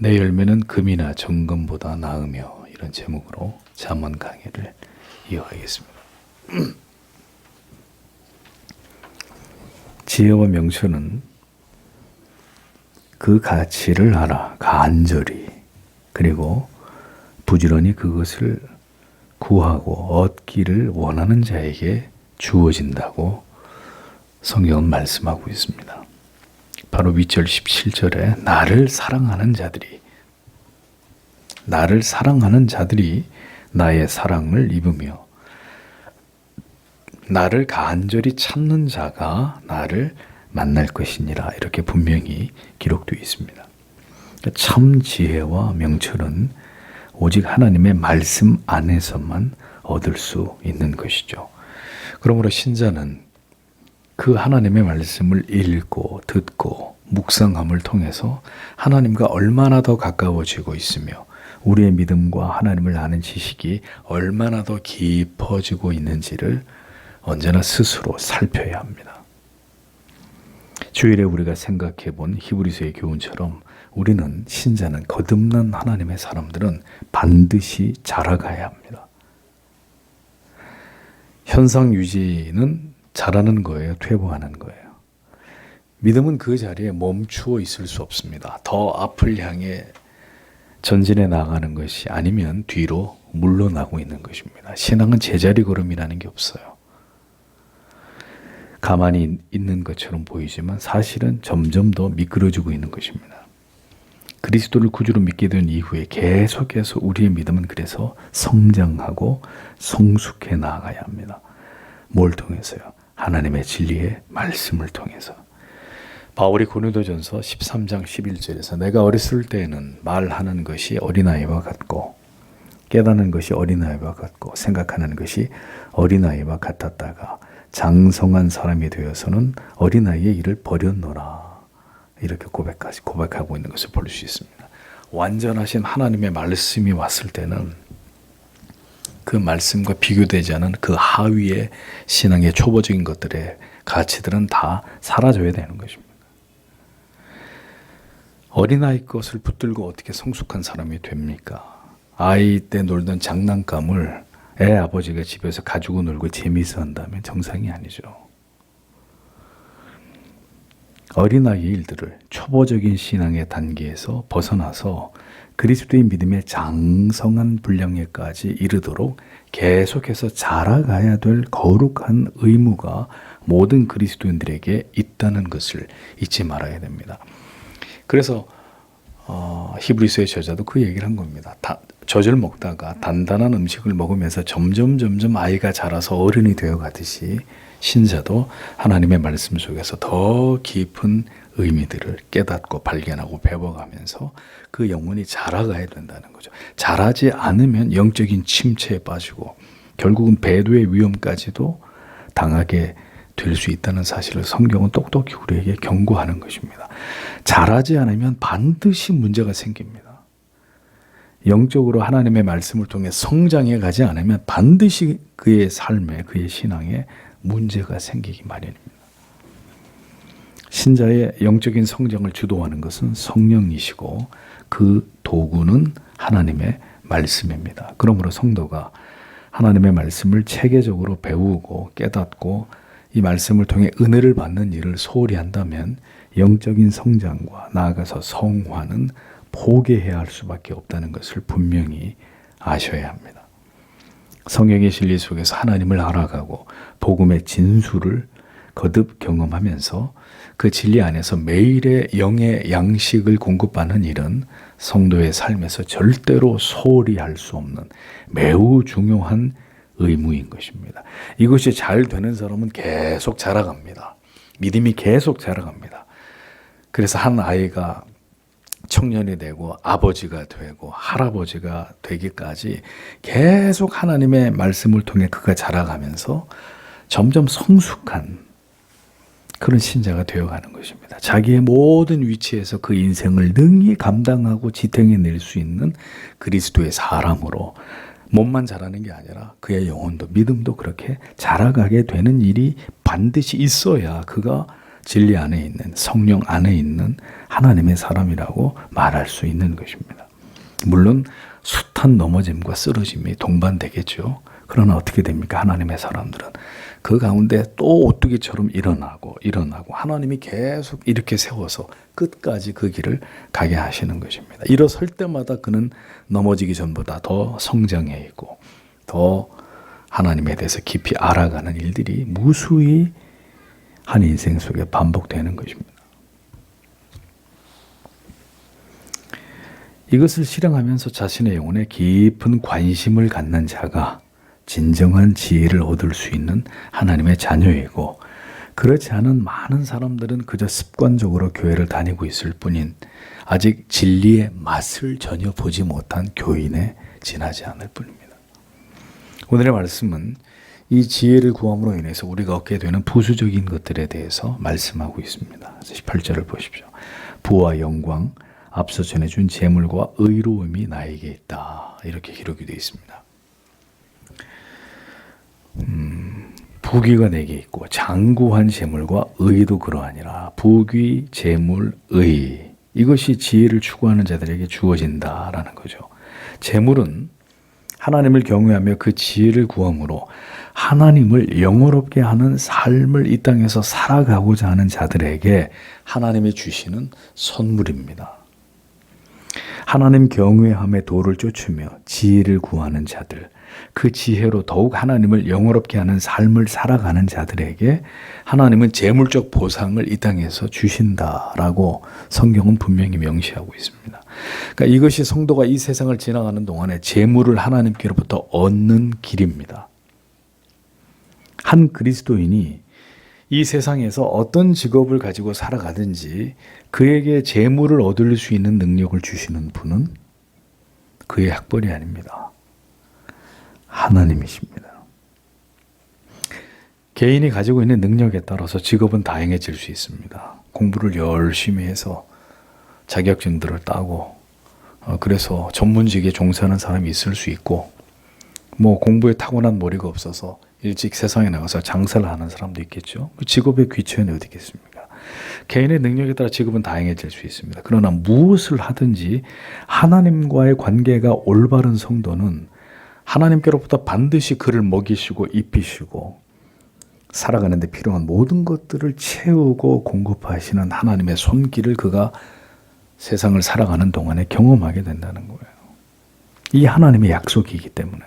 내 열매는 금이나 정금보다 나으며, 이런 제목으로 잠언 강의를 이어가겠습니다. 지혜와 명철은 그 가치를 알아 간절히, 그리고 부지런히 그것을 구하고 얻기를 원하는 자에게 주어진다고 성경은 말씀하고 있습니다. 바로 윗절 17절에 나를 사랑하는 자들이 나의 사랑을 입으며 나를 간절히 찾는 자가 나를 만날 것이니라, 이렇게 분명히 기록되어 있습니다. 참 지혜와 명철은 오직 하나님의 말씀 안에서만 얻을 수 있는 것이죠. 그러므로 신자는 그 하나님의 말씀을 읽고 듣고 묵상함을 통해서 하나님과 얼마나 더 가까워지고 있으며 우리의 믿음과 하나님을 아는 지식이 얼마나 더 깊어지고 있는지를 언제나 스스로 살펴야 합니다. 주일에 우리가 생각해 본 히브리서의 교훈처럼 우리는, 신자는, 거듭난 하나님의 사람들은 반드시 자라가야 합니다. 현상 유지는 잘하는 거예요? 퇴보하는 거예요? 믿음은 그 자리에 멈추어 있을 수 없습니다. 더 앞을 향해 전진해 나가는 것이 아니면 뒤로 물러나고 있는 것입니다. 신앙은 제자리 걸음이라는 게 없어요. 가만히 있는 것처럼 보이지만 사실은 점점 더 미끄러지고 있는 것입니다. 그리스도를 구주로 믿게 된 이후에 계속해서 우리의 믿음은 그래서 성장하고 성숙해 나아가야 합니다. 뭘 통해서요? 하나님의 진리의 말씀을 통해서. 바울이 고린도전서 13장 11절에서 내가 어렸을 때에는 말하는 것이 어린아이와 같고 깨닫는 것이 어린아이와 같고 생각하는 것이 어린아이와 같았다가 장성한 사람이 되어서는 어린아이의 일을 버렸노라, 이렇게 고백하고 있는 것을 볼 수 있습니다. 완전하신 하나님의 말씀이 왔을 때는 그 말씀과 비교되지 않은 그 하위의 신앙의 초보적인 것들의 가치들은 다 사라져야 되는 것입니다. 어린아이 것을 붙들고 어떻게 성숙한 사람이 됩니까? 아이 때 놀던 장난감을 애 아버지가 집에서 가지고 놀고 재미있어 한다면 정상이 아니죠. 어린아이의 일들을 초보적인 신앙의 단계에서 벗어나서 그리스도의 믿음의 장성한 분량에까지 이르도록 계속해서 자라가야 될 거룩한 의무가 모든 그리스도인들에게 있다는 것을 잊지 말아야 됩니다. 그래서 히브리서의 저자도 그 얘기를 한 겁니다. 젖을 먹다가 단단한 음식을 먹으면서 점점 아이가 자라서 어른이 되어 가듯이 신자도 하나님의 말씀 속에서 더 깊은 의미들을 깨닫고 발견하고 배워가면서 그 영혼이 자라가야 된다는 거죠. 자라지 않으면 영적인 침체에 빠지고 결국은 배도의 위험까지도 당하게 될 수 있다는 사실을 성경은 똑똑히 우리에게 경고하는 것입니다. 자라지 않으면 반드시 문제가 생깁니다. 영적으로 하나님의 말씀을 통해 성장해 가지 않으면 반드시 그의 삶에, 그의 신앙에 문제가 생기기 마련입니다. 신자의 영적인 성장을 주도하는 것은 성령이시고 그 도구는 하나님의 말씀입니다. 그러므로 성도가 하나님의 말씀을 체계적으로 배우고 깨닫고 이 말씀을 통해 은혜를 받는 일을 소홀히 한다면 영적인 성장과 나아가서 성화는 포기해야 할 수밖에 없다는 것을 분명히 아셔야 합니다. 성령의 진리 속에서 하나님을 알아가고 복음의 진수를 거듭 경험하면서 그 진리 안에서 매일의 영의 양식을 공급하는 일은 성도의 삶에서 절대로 소홀히 할 수 없는 매우 중요한 의무인 것입니다. 이것이 잘 되는 사람은 계속 자라갑니다. 믿음이 계속 자라갑니다. 그래서 한 아이가 청년이 되고 아버지가 되고 할아버지가 되기까지 계속 하나님의 말씀을 통해 그가 자라가면서 점점 성숙한 그런 신자가 되어가는 것입니다. 자기의 모든 위치에서 그 인생을 능히 감당하고 지탱해낼 수 있는 그리스도의 사람으로 몸만 자라는 게 아니라 그의 영혼도 믿음도 그렇게 자라가게 되는 일이 반드시 있어야 그가 진리 안에 있는 성령 안에 있는 하나님의 사람이라고 말할 수 있는 것입니다. 물론 숱한 넘어짐과 쓰러짐이 동반되겠죠. 그러나 어떻게 됩니까? 하나님의 사람들은 그 가운데 또 오뚜기처럼 일어나고 하나님이 계속 이렇게 세워서 끝까지 그 길을 가게 하시는 것입니다. 일어설 때마다 그는 넘어지기 전보다 더 성장해 있고 더 하나님에 대해서 깊이 알아가는 일들이 무수히 한 인생 속에 반복되는 것입니다. 이것을 실행하면서 자신의 영혼에 깊은 관심을 갖는 자가 진정한 지혜를 얻을 수 있는 하나님의 자녀이고, 그렇지 않은 많은 사람들은 그저 습관적으로 교회를 다니고 있을 뿐인 아직 진리의 맛을 전혀 보지 못한 교인에 지나지 않을 뿐입니다. 오늘의 말씀은 이 지혜를 구함으로 인해서 우리가 얻게 되는 부수적인 것들에 대해서 말씀하고 있습니다. 18절을 보십시오. 부와 영광, 앞서 전해준 재물과 의로움이 나에게 있다. 이렇게 기록이 되어 있습니다. 부귀가 내게 있고 장구한 재물과 의도 그러하니라. 부귀, 재물, 의, 이것이 지혜를 추구하는 자들에게 주어진다라는 거죠. 재물은 하나님을 경외하며 그 지혜를 구함으로 하나님을 영화롭게 하는 삶을 이 땅에서 살아가고자 하는 자들에게 하나님이 주시는 선물입니다. 하나님 경외함의 도를 쫓으며 지혜를 구하는 자들, 그 지혜로 더욱 하나님을 영화롭게 하는 삶을 살아가는 자들에게 하나님은 재물적 보상을 이 땅에서 주신다라고 성경은 분명히 명시하고 있습니다. 그러니까 이것이 성도가 이 세상을 지나가는 동안에 재물을 하나님께로부터 얻는 길입니다. 한 그리스도인이 이 세상에서 어떤 직업을 가지고 살아가든지 그에게 재물을 얻을 수 있는 능력을 주시는 분은 그의 학벌이 아닙니다. 하나님이십니다. 개인이 가지고 있는 능력에 따라서 직업은 다양해질 수 있습니다. 공부를 열심히 해서 자격증들을 따고 그래서 전문직에 종사하는 사람이 있을 수 있고, 뭐 공부에 타고난 머리가 없어서 일찍 세상에 나가서 장사를 하는 사람도 있겠죠. 그 직업의 귀천이 어디 있겠습니까? 개인의 능력에 따라 직업은 다양해질 수 있습니다. 그러나 무엇을 하든지 하나님과의 관계가 올바른 성도는 하나님께로부터 반드시 그를 먹이시고 입히시고 살아가는 데 필요한 모든 것들을 채우고 공급하시는 하나님의 손길을 그가 세상을 살아가는 동안에 경험하게 된다는 거예요. 이 하나님의 약속이기 때문에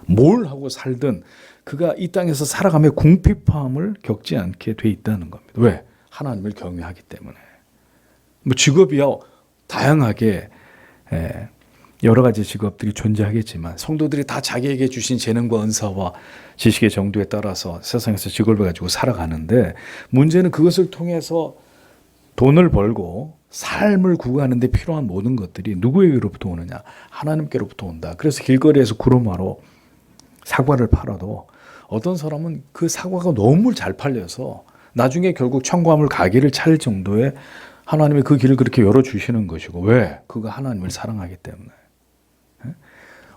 뭘 하고 살든 그가 이 땅에서 살아가며 궁핍함을 겪지 않게 돼 있다는 겁니다. 왜? 하나님을 경외하기 때문에. 뭐 직업이야 다양하게 여러 가지 직업들이 존재하겠지만 성도들이 다 자기에게 주신 재능과 은사와 지식의 정도에 따라서 세상에서 직업을 가지고 살아가는데, 문제는 그것을 통해서 돈을 벌고 삶을 구가하는 데 필요한 모든 것들이 누구에게로부터 오느냐? 하나님께로부터 온다. 그래서 길거리에서 구루마로 사과를 팔아도 어떤 사람은 그 사과가 너무 잘 팔려서 나중에 결국 천국함을 가게를 차릴 정도의 하나님이 그 길을 그렇게 열어주시는 것이고, 왜? 그가 하나님을 사랑하기 때문에.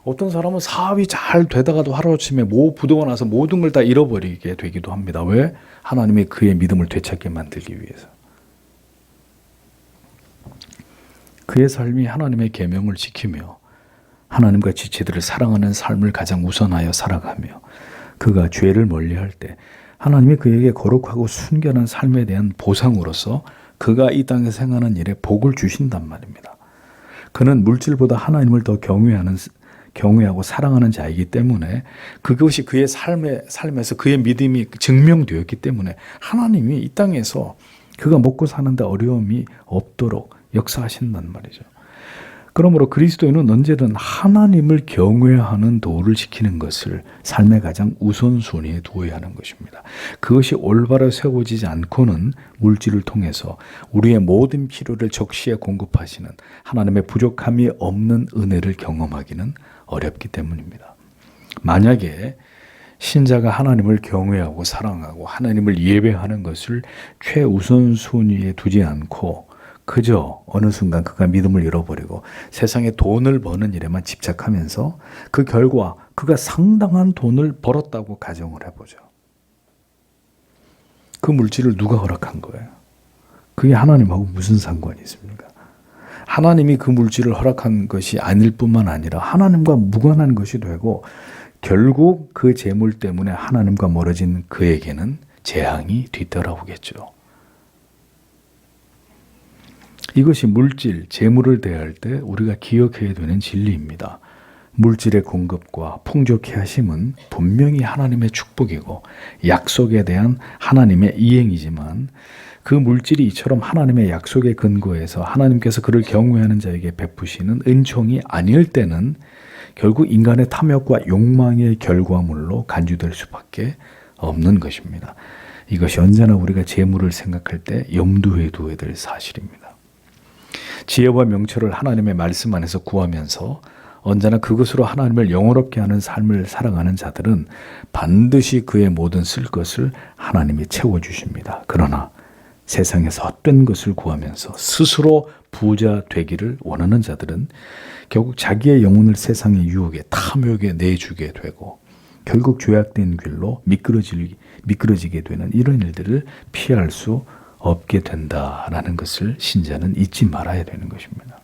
어떤 사람은 사업이 잘 되다가도 하루아침에 부도가 나서 모든 걸 다 잃어버리게 되기도 합니다. 왜? 하나님이 그의 믿음을 되찾게 만들기 위해서. 그의 삶이 하나님의 계명을 지키며 하나님과 지체들을 사랑하는 삶을 가장 우선하여 살아가며 그가 죄를 멀리할 때 하나님이 그에게 거룩하고 순결한 삶에 대한 보상으로서 그가 이 땅에서 행하는 일에 복을 주신단 말입니다. 그는 물질보다 하나님을 더 경외하고 사랑하는 자이기 때문에 그것이 그의 삶에서 그의 믿음이 증명되었기 때문에 하나님이 이 땅에서 그가 먹고 사는데 어려움이 없도록 역사하신단 말이죠. 그러므로 그리스도인은 언제든 하나님을 경외하는 도를 지키는 것을 삶의 가장 우선순위에 두어야 하는 것입니다. 그것이 올바로 세워지지 않고는 물질을 통해서 우리의 모든 필요를 적시에 공급하시는 하나님의 부족함이 없는 은혜를 경험하기는 어렵기 때문입니다. 만약에 신자가 하나님을 경외하고 사랑하고 하나님을 예배하는 것을 최우선순위에 두지 않고 그저 어느 순간 그가 믿음을 잃어버리고 세상에 돈을 버는 일에만 집착하면서 그 결과 그가 상당한 돈을 벌었다고 가정을 해보죠. 그 물질을 누가 허락한 거예요? 그게 하나님하고 무슨 상관이 있습니까? 하나님이 그 물질을 허락한 것이 아닐 뿐만 아니라 하나님과 무관한 것이 되고 결국 그 재물 때문에 하나님과 멀어진 그에게는 재앙이 뒤따라오겠죠. 이것이 물질, 재물을 대할 때 우리가 기억해야 되는 진리입니다. 물질의 공급과 풍족케 하심은 분명히 하나님의 축복이고 약속에 대한 하나님의 이행이지만 그 물질이 이처럼 하나님의 약속에 근거해서 하나님께서 그를 경외하는 자에게 베푸시는 은총이 아닐 때는 결국 인간의 탐욕과 욕망의 결과물로 간주될 수밖에 없는 것입니다. 이것이 언제나 우리가 재물을 생각할 때 염두에 두어야 될 사실입니다. 지혜와 명철을 하나님의 말씀 안에서 구하면서 언제나 그것으로 하나님을 영원롭게 하는 삶을 살아가는 자들은 반드시 그의 모든 쓸 것을 하나님이 채워주십니다. 그러나 세상에서 헛된 것을 구하면서 스스로 부자 되기를 원하는 자들은 결국 자기의 영혼을 세상의 유혹에 탐욕에 내주게 되고 결국 죄악된 길로 미끄러지게 되는 이런 일들을 피할 수 없게 된다라는 것을 신자는 잊지 말아야 되는 것입니다.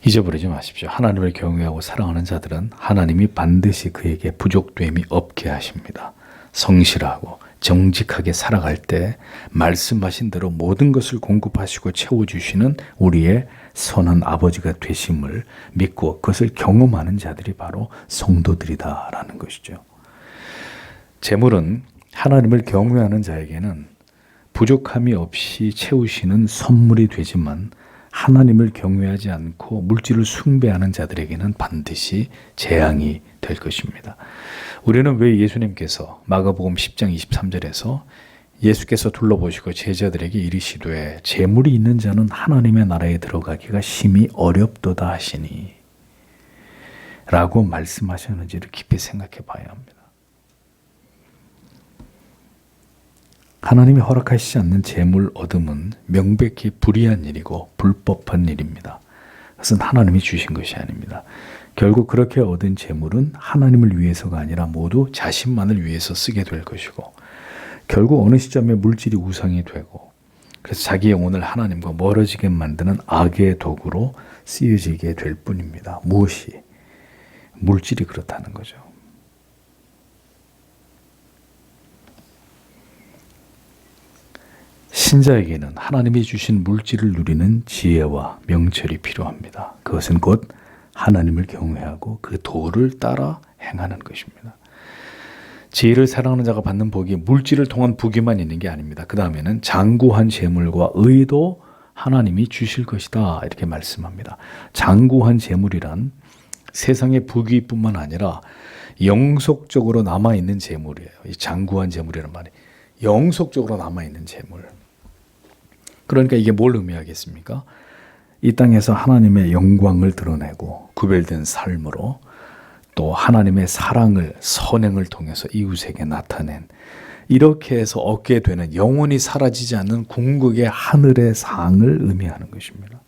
잊어버리지 마십시오. 하나님을 경외하고 사랑하는 자들은 하나님이 반드시 그에게 부족됨이 없게 하십니다. 성실하고 정직하게 살아갈 때 말씀하신 대로 모든 것을 공급하시고 채워주시는 우리의 선한 아버지가 되심을 믿고 그것을 경험하는 자들이 바로 성도들이다라는 것이죠. 재물은 하나님을 경외하는 자에게는 부족함이 없이 채우시는 선물이 되지만 하나님을 경외하지 않고 물질을 숭배하는 자들에게는 반드시 재앙이 될 것입니다. 우리는 왜 예수님께서 마가복음 10장 23절에서 예수께서 둘러보시고 제자들에게 이르시되 재물이 있는 자는 하나님의 나라에 들어가기가 심히 어렵도다 하시니 라고 말씀하셨는지를 깊이 생각해 봐야 합니다. 하나님이 허락하시지 않는 재물 얻음은 명백히 불의한 일이고 불법한 일입니다. 그것은 하나님이 주신 것이 아닙니다. 결국 그렇게 얻은 재물은 하나님을 위해서가 아니라 모두 자신만을 위해서 쓰게 될 것이고 결국 어느 시점에 물질이 우상이 되고 그래서 자기 영혼을 하나님과 멀어지게 만드는 악의 도구로 쓰여지게 될 뿐입니다. 무엇이? 물질이 그렇다는 거죠. 신자에게는 하나님이 주신 물질을 누리는 지혜와 명철이 필요합니다. 그것은 곧 하나님을 경외하고 그 도를 따라 행하는 것입니다. 지혜를 사랑하는 자가 받는 복이 물질을 통한 부귀만 있는 게 아닙니다. 그 다음에는 장구한 재물과 의도 하나님이 주실 것이다 이렇게 말씀합니다. 장구한 재물이란 세상의 부귀뿐만 아니라 영속적으로 남아있는 재물이에요. 이 장구한 재물이란 말이 영속적으로 남아있는 재물. 그러니까 이게 뭘 의미하겠습니까? 이 땅에서 하나님의 영광을 드러내고 구별된 삶으로 또 하나님의 사랑을 선행을 통해서 이웃에게 나타낸 이렇게 해서 얻게 되는 영원히 사라지지 않는 궁극의 하늘의 상을 의미하는 것입니다.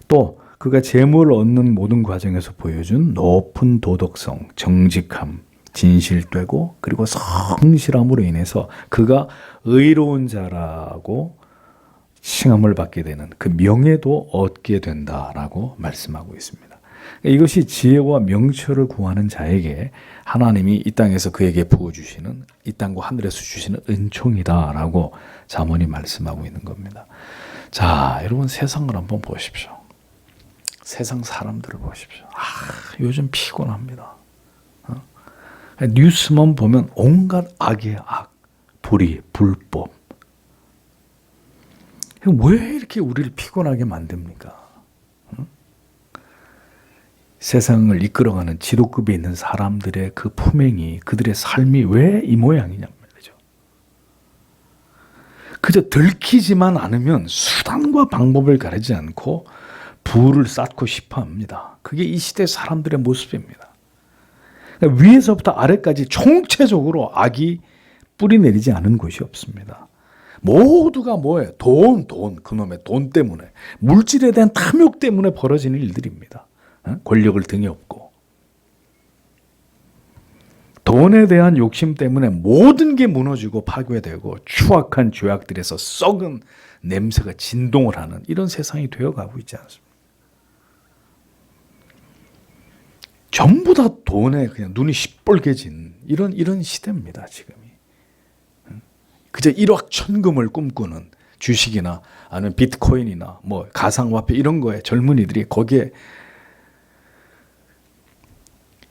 또 그가 재물을 얻는 모든 과정에서 보여준 높은 도덕성, 정직함, 진실되고 그리고 성실함으로 인해서 그가 의로운 자라고 칭함을 받게 되는 그 명예도 얻게 된다라고 말씀하고 있습니다. 이것이 지혜와 명철을 구하는 자에게 하나님이 이 땅에서 그에게 부어주시는 이 땅과 하늘에서 주시는 은총이다라고 잠언이 말씀하고 있는 겁니다. 자, 여러분 세상을 한번 보십시오. 세상 사람들을 보십시오. 요즘 피곤합니다. 뉴스만 보면 온갖 악의 악, 불의, 불법. 왜 이렇게 우리를 피곤하게 만듭니까? 세상을 이끌어가는 지도급에 있는 사람들의 그 품행이 그들의 삶이 왜 이 모양이냐 말이죠. 그저 들키지만 않으면 수단과 방법을 가리지 않고 부를 쌓고 싶어 합니다. 그게 이 시대 사람들의 모습입니다. 그러니까 위에서부터 아래까지 총체적으로 악이 뿌리내리지 않은 곳이 없습니다. 모두가 뭐예요? 돈, 그놈의 돈 때문에 물질에 대한 탐욕 때문에 벌어지는 일들입니다. 권력을 등에 업고 돈에 대한 욕심 때문에 모든 게 무너지고 파괴되고 추악한 죄악들에서 썩은 냄새가 진동을 하는 이런 세상이 되어가고 있지 않습니까? 전부 다 돈에 그냥 눈이 시뻘개진 이런 시대입니다, 지금이. 그저 일확천금을 꿈꾸는 주식이나 아니면 비트코인이나 뭐 가상화폐 이런 거에 젊은이들이 거기에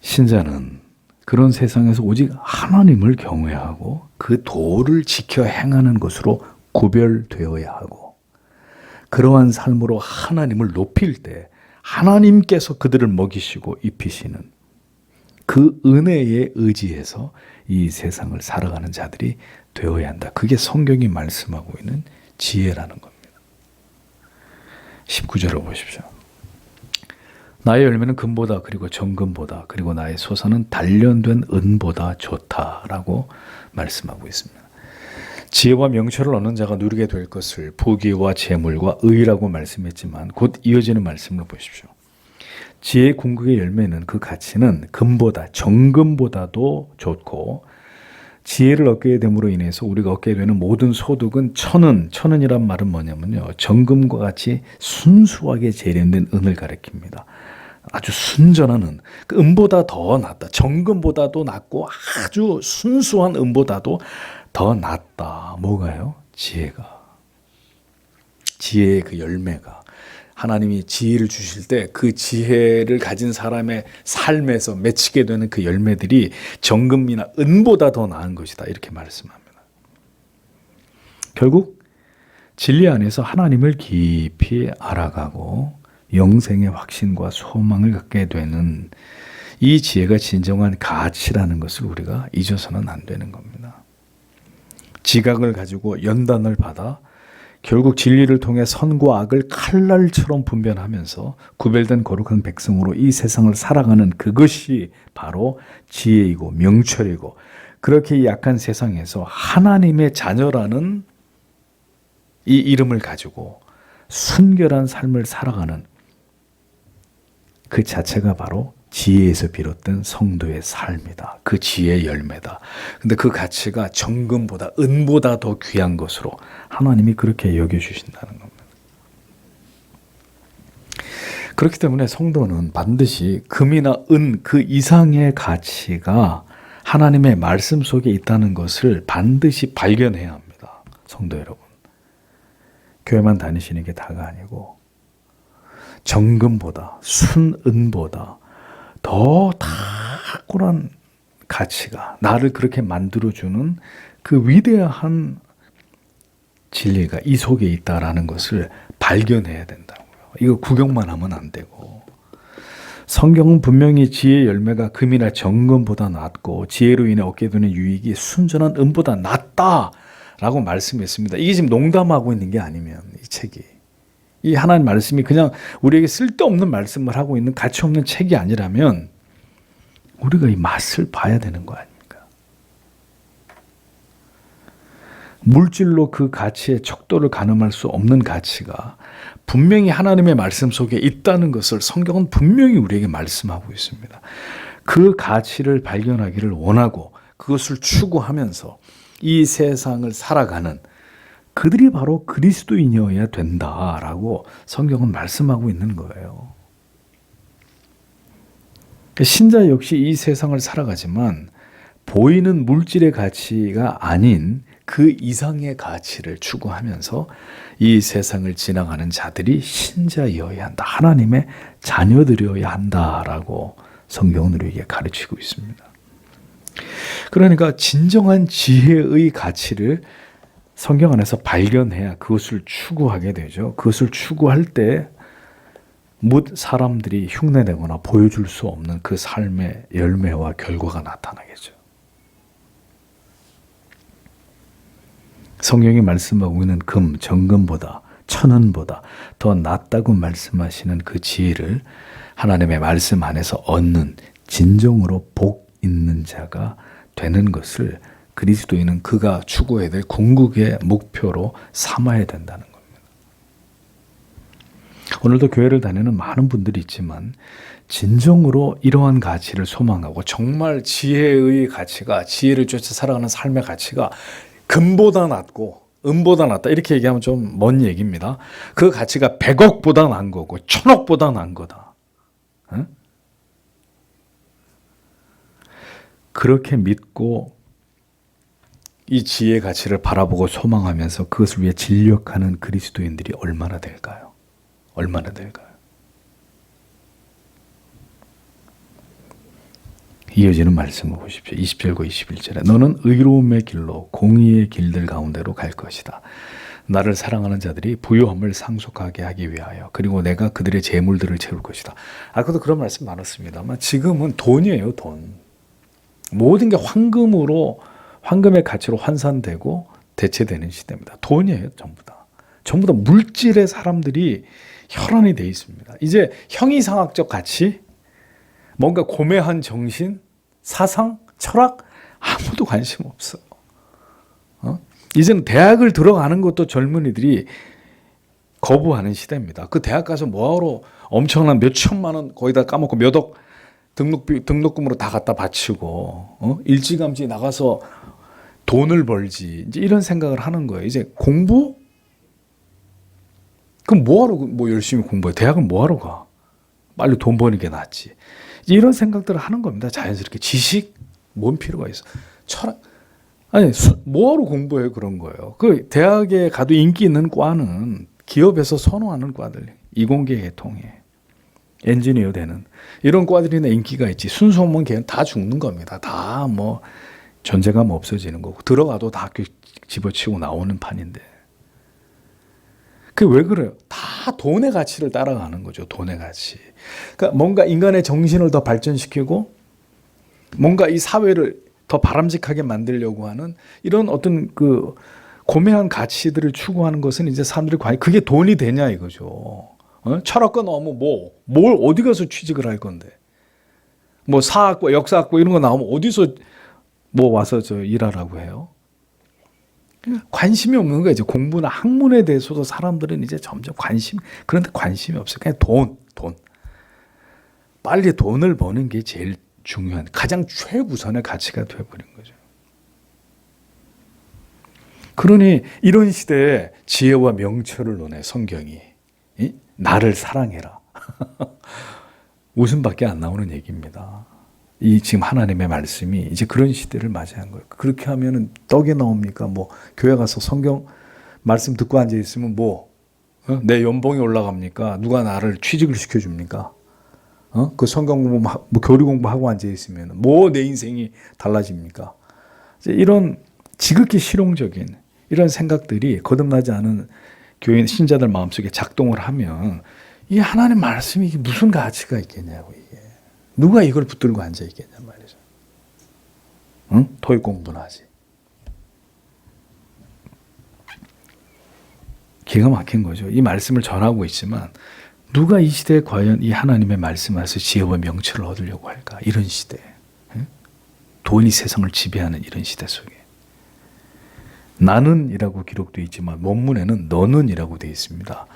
신자는 그런 세상에서 오직 하나님을 경외하고 그 도를 지켜 행하는 것으로 구별되어야 하고 그러한 삶으로 하나님을 높일 때 하나님께서 그들을 먹이시고 입히시는 그 은혜에 의지해서 이 세상을 살아가는 자들이 되어야 한다. 그게 성경이 말씀하고 있는 지혜라는 겁니다. 19절을 보십시오. 나의 열매는 금보다 그리고 정금보다 그리고 나의 소산은 단련된 은보다 좋다라고 말씀하고 있습니다. 지혜와 명철을 얻는 자가 누리게 될 것을 부귀와 재물과 의라고 말씀했지만 곧 이어지는 말씀을 보십시오. 지혜의 궁극의 열매는 그 가치는 금보다 정금보다도 좋고 지혜를 얻게 됨으로 인해서 우리가 얻게 되는 모든 소득은 천은이란 말은 뭐냐면요. 정금과 같이 순수하게 재련된 은을 가리킵니다. 아주 순전한 은. 그 은보다 더 낫다. 정금보다도 낫고 아주 순수한 은보다도 더 낫다. 뭐가요? 지혜가. 지혜의 그 열매가. 하나님이 지혜를 주실 때 그 지혜를 가진 사람의 삶에서 맺히게 되는 그 열매들이 정금이나 은보다 더 나은 것이다. 이렇게 말씀합니다. 결국 진리 안에서 하나님을 깊이 알아가고 영생의 확신과 소망을 갖게 되는 이 지혜가 진정한 가치라는 것을 우리가 잊어서는 안 되는 겁니다. 지각을 가지고 연단을 받아 결국 진리를 통해 선과 악을 칼날처럼 분별하면서 구별된 거룩한 백성으로 이 세상을 살아가는 그것이 바로 지혜이고 명철이고 그렇게 약한 세상에서 하나님의 자녀라는 이 이름을 가지고 순결한 삶을 살아가는 그 자체가 바로 지혜에서 비롯된 성도의 삶이다. 그 지혜의 열매다. 근데 그 가치가 정금보다 은보다 더 귀한 것으로 하나님이 그렇게 여겨주신다는 겁니다. 그렇기 때문에 성도는 반드시 금이나 은 그 이상의 가치가 하나님의 말씀 속에 있다는 것을 반드시 발견해야 합니다. 성도 여러분. 교회만 다니시는 게 다가 아니고 정금보다 순은보다 더 탁월한 가치가 나를 그렇게 만들어주는 그 위대한 진리가 이 속에 있다라는 것을 발견해야 된다고요. 이거 구경만 하면 안 되고 성경은 분명히 지혜의 열매가 금이나 정금보다 낫고 지혜로 인해 얻게 되는 유익이 순전한 은보다 낫다라고 말씀했습니다. 이게 지금 농담하고 있는 게 아니면 이 책이 이 하나님 말씀이 그냥 우리에게 쓸데없는 말씀을 하고 있는 가치 없는 책이 아니라면 우리가 이 맛을 봐야 되는 거 아닙니까? 물질로 그 가치의 척도를 가늠할 수 없는 가치가 분명히 하나님의 말씀 속에 있다는 것을 성경은 분명히 우리에게 말씀하고 있습니다. 그 가치를 발견하기를 원하고 그것을 추구하면서 이 세상을 살아가는 그들이 바로 그리스도인이어야 된다라고 성경은 말씀하고 있는 거예요. 신자 역시 이 세상을 살아가지만 보이는 물질의 가치가 아닌 그 이상의 가치를 추구하면서 이 세상을 지나가는 자들이 신자여야 한다. 하나님의 자녀들이어야 한다라고 성경은 우리에게 가르치고 있습니다. 그러니까 진정한 지혜의 가치를 성경 안에서 발견해야 그것을 추구하게 되죠. 그것을 추구할 때 뭇 사람들이 흉내내거나 보여줄 수 없는 그 삶의 열매와 결과가 나타나겠죠. 성경이 말씀하고 있는 금, 정금보다 천은보다 더 낫다고 말씀하시는 그 지혜를 하나님의 말씀 안에서 얻는 진정으로 복 있는 자가 되는 것을 그리스도인은 그가 추구해야 될 궁극의 목표로 삼아야 된다는 겁니다. 오늘도 교회를 다니는 많은 분들이 있지만 진정으로 이러한 가치를 소망하고 정말 지혜의 가치가, 지혜를 쫓아 살아가는 삶의 가치가 금보다 낫고 은보다 낫다 이렇게 얘기하면 좀 먼 얘기입니다. 그 가치가 100억보다 난 거고 1000억보다 난 거다. 응? 그렇게 믿고 이 지혜의 가치를 바라보고 소망하면서 그것을 위해 진력하는 그리스도인들이 얼마나 될까요? 얼마나 될까요? 이어지는 말씀을 보십시오. 20절과 21절에 너는 의로움의 길로 공의의 길들 가운데로 갈 것이다. 나를 사랑하는 자들이 부요함을 상속하게 하기 위하여 그리고 내가 그들의 재물들을 채울 것이다. 아까도 그런 말씀 많았습니다만 지금은 돈이에요. 돈. 모든 게 황금의 가치로 환산되고 대체되는 시대입니다. 돈이에요. 전부 다. 전부 다 물질의 사람들이 혈안이 돼 있습니다. 이제 형이상학적 가치, 뭔가 고매한 정신, 사상, 철학 아무도 관심 없어요. 이제는 대학을 들어가는 것도 젊은이들이 거부하는 시대입니다. 그 대학 가서 뭐하러 엄청난 몇 천만 원 거의 다 까먹고 몇 억 등록금으로 다 갖다 바치고 일찌감치 나가서 돈을 벌지 이제 이런 생각을 하는 거예요. 이제 공부? 그럼 뭐하러 뭐 열심히 공부해? 대학은 뭐하러 가? 빨리 돈 버는 게 낫지. 이런 생각들을 하는 겁니다. 자연스럽게 지식 뭔 필요가 있어? 철학 아니 뭐하러 공부해 그런 거예요. 그 대학에 가도 인기 있는 과는 기업에서 선호하는 과들, 이공계 계통에 엔지니어 되는 이런 과들이나 인기가 있지. 순수업은 걔는 다 죽는 겁니다. 다 뭐 존재감 없어지는 거고 들어가도 다 학교 집어치우고 나오는 판인데. 그게 왜 그래요? 다 돈의 가치를 따라가는 거죠. 돈의 가치. 그러니까 뭔가 인간의 정신을 더 발전시키고 뭔가 이 사회를 더 바람직하게 만들려고 하는 이런 어떤 그 고매한 가치들을 추구하는 것은 이제 사람들이 과연 그게 돈이 되냐 이거죠. 철학과 나오면 뭘 어디 가서 취직을 할 건데. 뭐 사학과 역사학과 이런 거 나오면 어디서 뭐 와서 저 일하라고 해요. 관심이 없는 거예요. 이제 공부나 학문에 대해서도 사람들은 이제 점점 그런데 관심이 없어요. 그냥 돈. 빨리 돈을 버는 게 제일 중요한, 가장 최우선의 가치가 되어버린 거죠. 그러니 이런 시대에 지혜와 명철을 논해 성경이 나를 사랑해라. 웃음밖에 안 나오는 얘기입니다. 이 지금 하나님의 말씀이 이제 그런 시대를 맞이한 거예요. 그렇게 하면은 떡이 나옵니까? 뭐 교회 가서 성경 말씀 듣고 앉아 있으면 내 연봉이 올라갑니까? 누가 나를 취직을 시켜줍니까? 그 성경 공부, 뭐 교리 공부하고 앉아 있으면 내 인생이 달라집니까? 이런 지극히 실용적인 이런 생각들이 거듭나지 않은 교인 신자들 마음속에 작동을 하면 이 하나님 말씀이 이게 무슨 가치가 있겠냐고 이게. 누가 이걸 붙들고 앉아 있겠냐 말이죠. 토익 공부나 하지. 기가 막힌 거죠. 이 말씀을 전하고 있지만 누가 이 시대에 과연 이 하나님의 말씀에서 지혜와 명철을 얻으려고 할까? 이런 시대. 돈이 세상을 지배하는 이런 시대 속에. 나는 이라고 기록되어 있지만 원문에는 너는 이라고 되어 있습니다.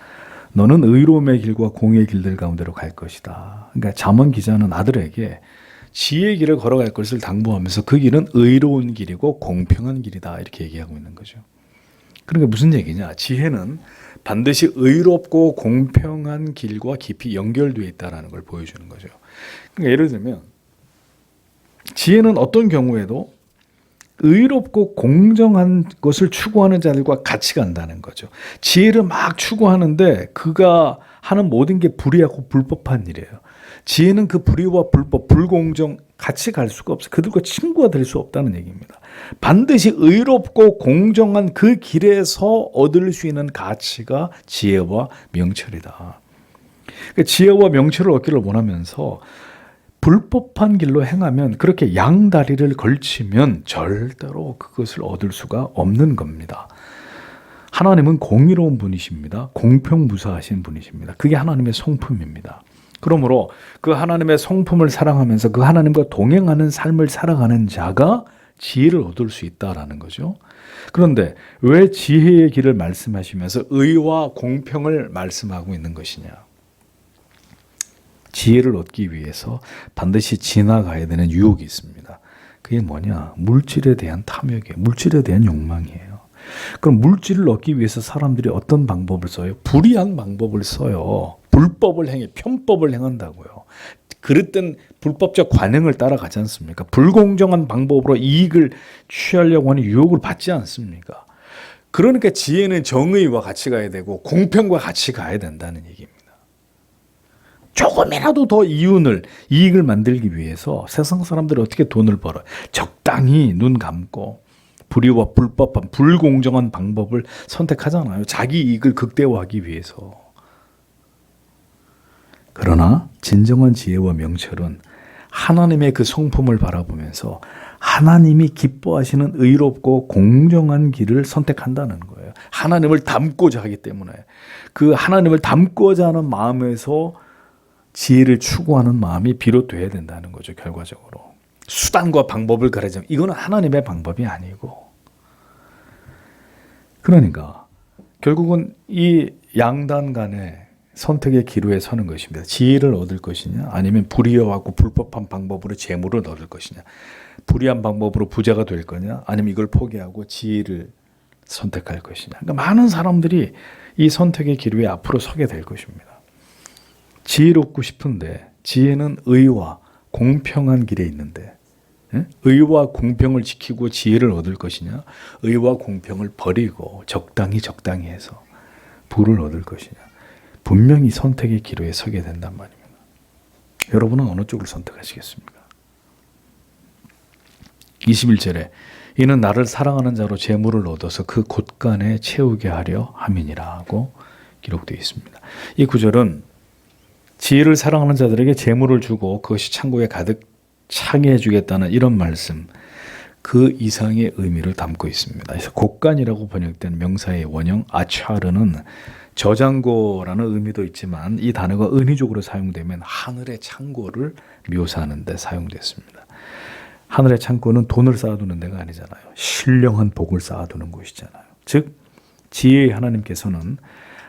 너는 의로움의 길과 공의의 길들 가운데로 갈 것이다. 그러니까 잠언 기자는 아들에게 지혜의 길을 걸어갈 것을 당부하면서 그 길은 의로운 길이고 공평한 길이다 이렇게 얘기하고 있는 거죠. 그러니까 무슨 얘기냐? 지혜는 반드시 의롭고 공평한 길과 깊이 연결되어 있다는 걸 보여주는 거죠. 그러니까 예를 들면 지혜는 어떤 경우에도 의롭고 공정한 것을 추구하는 자들과 같이 간다는 거죠. 지혜를 막 추구하는데 그가 하는 모든 게 불의하고 불법한 일이에요. 지혜는 그 불의와 불법, 불공정 같이 갈 수가 없어요. 그들과 친구가 될 수 없다는 얘기입니다. 반드시 의롭고 공정한 그 길에서 얻을 수 있는 가치가 지혜와 명철이다. 그러니까 지혜와 명철을 얻기를 원하면서 불법한 길로 행하면 그렇게 양다리를 걸치면 절대로 그것을 얻을 수가 없는 겁니다. 하나님은 공의로운 분이십니다. 공평무사하신 분이십니다. 그게 하나님의 성품입니다. 그러므로 그 하나님의 성품을 사랑하면서 그 하나님과 동행하는 삶을 살아가는 자가 지혜를 얻을 수 있다라는 거죠. 그런데 왜 지혜의 길을 말씀하시면서 의와 공평을 말씀하고 있는 것이냐? 지혜를 얻기 위해서 반드시 지나가야 되는 유혹이 있습니다. 그게 뭐냐? 물질에 대한 탐욕이에요. 물질에 대한 욕망이에요. 그럼 물질을 얻기 위해서 사람들이 어떤 방법을 써요? 불의한 방법을 써요. 불법을 행해, 편법을 행한다고요. 그릇된 불법적 관행을 따라가지 않습니까? 불공정한 방법으로 이익을 취하려고 하는 유혹을 받지 않습니까? 그러니까 지혜는 정의와 같이 가야 되고 공평과 같이 가야 된다는 얘기입니다. 조금이라도 더 이익을 만들기 위해서 세상 사람들이 어떻게 돈을 벌어요? 적당히 눈 감고 불의와 불법한 불공정한 방법을 선택하잖아요. 자기 이익을 극대화하기 위해서. 그러나 진정한 지혜와 명철은 하나님의 그 성품을 바라보면서 하나님이 기뻐하시는 의롭고 공정한 길을 선택한다는 거예요. 하나님을 닮고자 하기 때문에 그 하나님을 닮고자 하는 마음에서 지혜를 추구하는 마음이 비롯돼야 된다는 거죠. 결과적으로. 수단과 방법을 가르치면 이거는 하나님의 방법이 아니고. 그러니까 결국은 이 양단 간의 선택의 기로에 서는 것입니다. 지혜를 얻을 것이냐 아니면 불의하고 불법한 방법으로 재물을 얻을 것이냐. 불의한 방법으로 부자가 될 거냐 아니면 이걸 포기하고 지혜를 선택할 것이냐. 그러니까 많은 사람들이 이 선택의 기로에 앞으로 서게 될 것입니다. 지혜롭고 싶은데 지혜는 의와 공평한 길에 있는데 의와 공평을 지키고 지혜를 얻을 것이냐 의와 공평을 버리고 적당히 해서 부를 얻을 것이냐. 분명히 선택의 기로에 서게 된단 말입니다. 여러분은 어느 쪽을 선택하시겠습니까? 21절에 이는 나를 사랑하는 자로 재물을 얻어서 그 곳간에 채우게 하려 함이니라고 기록되어 있습니다. 이 구절은 지혜를 사랑하는 자들에게 재물을 주고 그것이 창고에 가득 차게 해주겠다는 이런 말씀, 그 이상의 의미를 담고 있습니다. 그래서 곳간이라고 번역된 명사의 원형 아차르는 저장고라는 의미도 있지만 이 단어가 은희적으로 사용되면 하늘의 창고를 묘사하는 데 사용됐습니다. 하늘의 창고는 돈을 쌓아두는 데가 아니잖아요. 신령한 복을 쌓아두는 곳이잖아요. 즉 지혜의 하나님께서는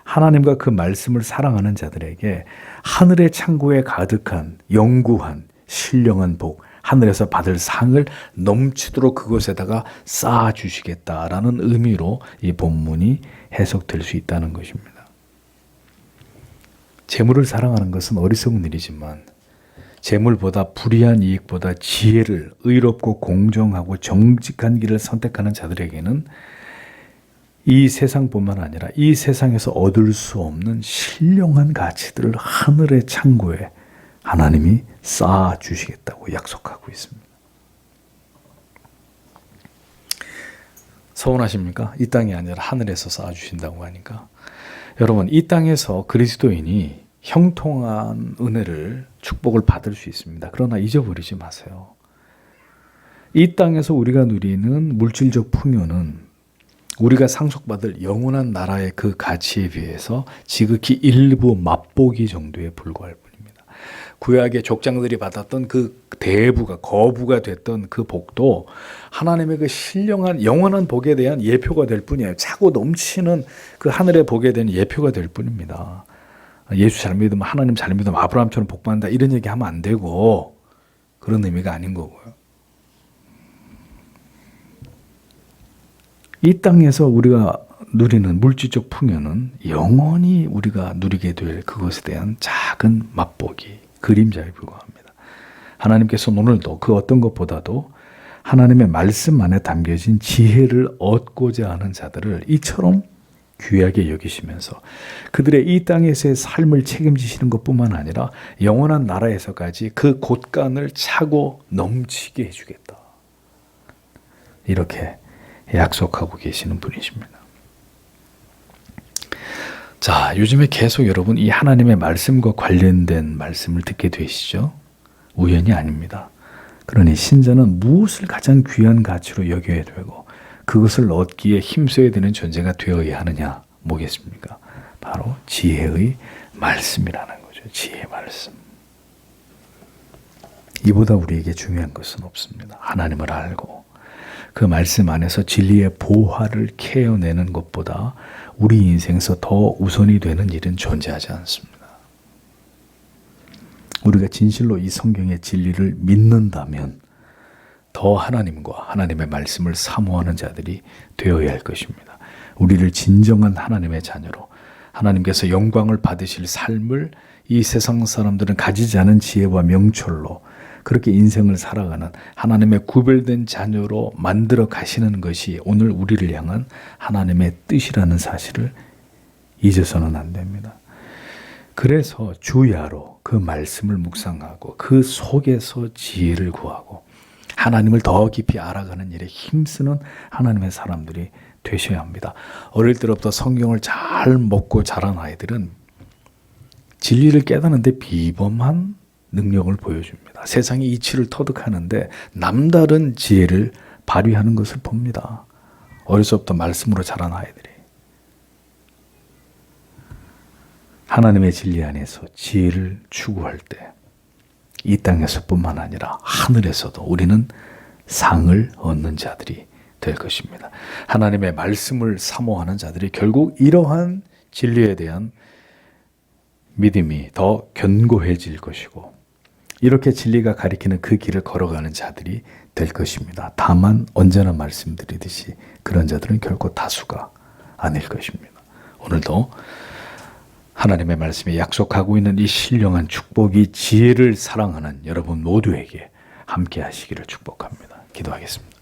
하나님과 그 말씀을 사랑하는 자들에게 하늘의 창고에 가득한 영구한 신령한 복, 하늘에서 받을 상을 넘치도록 그것에다가 쌓아주시겠다라는 의미로 이 본문이 해석될 수 있다는 것입니다. 재물을 사랑하는 것은 어리석은 일이지만 재물보다 불의한 이익보다 지혜를 의롭고 공정하고 정직한 길을 선택하는 자들에게는 이 세상뿐만 아니라 이 세상에서 얻을 수 없는 신령한 가치들을 하늘의 창고에 하나님이 쌓아주시겠다고 약속하고 있습니다. 서운하십니까? 이 땅이 아니라 하늘에서 쌓아주신다고 하니까. 여러분, 이 땅에서 그리스도인이 형통한 은혜를, 축복을 받을 수 있습니다. 그러나 잊어버리지 마세요. 이 땅에서 우리가 누리는 물질적 풍요는 우리가 상속받을 영원한 나라의 그 가치에 비해서 지극히 일부 맛보기 정도에 불과할 뿐입니다. 구약의 족장들이 받았던 그 대부가 거부가 됐던 그 복도 하나님의 그 신령한 영원한 복에 대한 예표가 될 뿐이에요. 차고 넘치는 그 하늘의 복에 대한 예표가 될 뿐입니다. 예수 잘 믿으면 하나님 잘 믿으면 아브라함처럼 복받는다 이런 얘기 하면 안 되고 그런 의미가 아닌 거고요. 이 땅에서 우리가 누리는 물질적 풍요는 영원히 우리가 누리게 될 그것에 대한 작은 맛보기, 그림자에 불과합니다. 하나님께서 오늘도 그 어떤 것보다도 하나님의 말씀 안에 담겨진 지혜를 얻고자 하는 자들을 이처럼 귀하게 여기시면서 그들의 이 땅에서의 삶을 책임지시는 것뿐만 아니라 영원한 나라에서까지 그 곳간을 차고 넘치게 해주겠다. 이렇게 약속하고 계시는 분이십니다. 자, 요즘에 계속 여러분 이 하나님의 말씀과 관련된 말씀을 듣게 되시죠? 우연이 아닙니다. 그러니 신자는 무엇을 가장 귀한 가치로 여겨야 되고 그것을 얻기에 힘써야 되는 존재가 되어야 하느냐? 뭐겠습니까? 바로 지혜의 말씀이라는 거죠. 지혜의 말씀. 이보다 우리에게 중요한 것은 없습니다. 하나님을 알고 그 말씀 안에서 진리의 보화를 캐어내는 것보다 우리 인생에서 더 우선이 되는 일은 존재하지 않습니다. 우리가 진실로 이 성경의 진리를 믿는다면 더 하나님과 하나님의 말씀을 사모하는 자들이 되어야 할 것입니다. 우리를 진정한 하나님의 자녀로 하나님께서 영광을 받으실 삶을 이 세상 사람들은 가지지 않은 지혜와 명철로 그렇게 인생을 살아가는 하나님의 구별된 자녀로 만들어 가시는 것이 오늘 우리를 향한 하나님의 뜻이라는 사실을 잊어서는 안 됩니다. 그래서 주야로 그 말씀을 묵상하고 그 속에서 지혜를 구하고 하나님을 더 깊이 알아가는 일에 힘쓰는 하나님의 사람들이 되셔야 합니다. 어릴 때부터 성경을 잘 먹고 자란 아이들은 진리를 깨닫는데 비범한 능력을 보여줍니다. 세상의 이치를 터득하는데 남다른 지혜를 발휘하는 것을 봅니다. 어려서부터 말씀으로 자란 아이들이. 하나님의 진리 안에서 지혜를 추구할 때 이 땅에서뿐만 아니라 하늘에서도 우리는 상을 얻는 자들이 될 것입니다. 하나님의 말씀을 사모하는 자들이 결국 이러한 진리에 대한 믿음이 더 견고해질 것이고 이렇게 진리가 가리키는 그 길을 걸어가는 자들이 될 것입니다. 다만 언제나 말씀드리듯이 그런 자들은 결코 다수가 아닐 것입니다. 오늘도 하나님의 말씀이 약속하고 있는 이 신령한 축복이 지혜를 사랑하는 여러분 모두에게 함께 하시기를 축복합니다. 기도하겠습니다.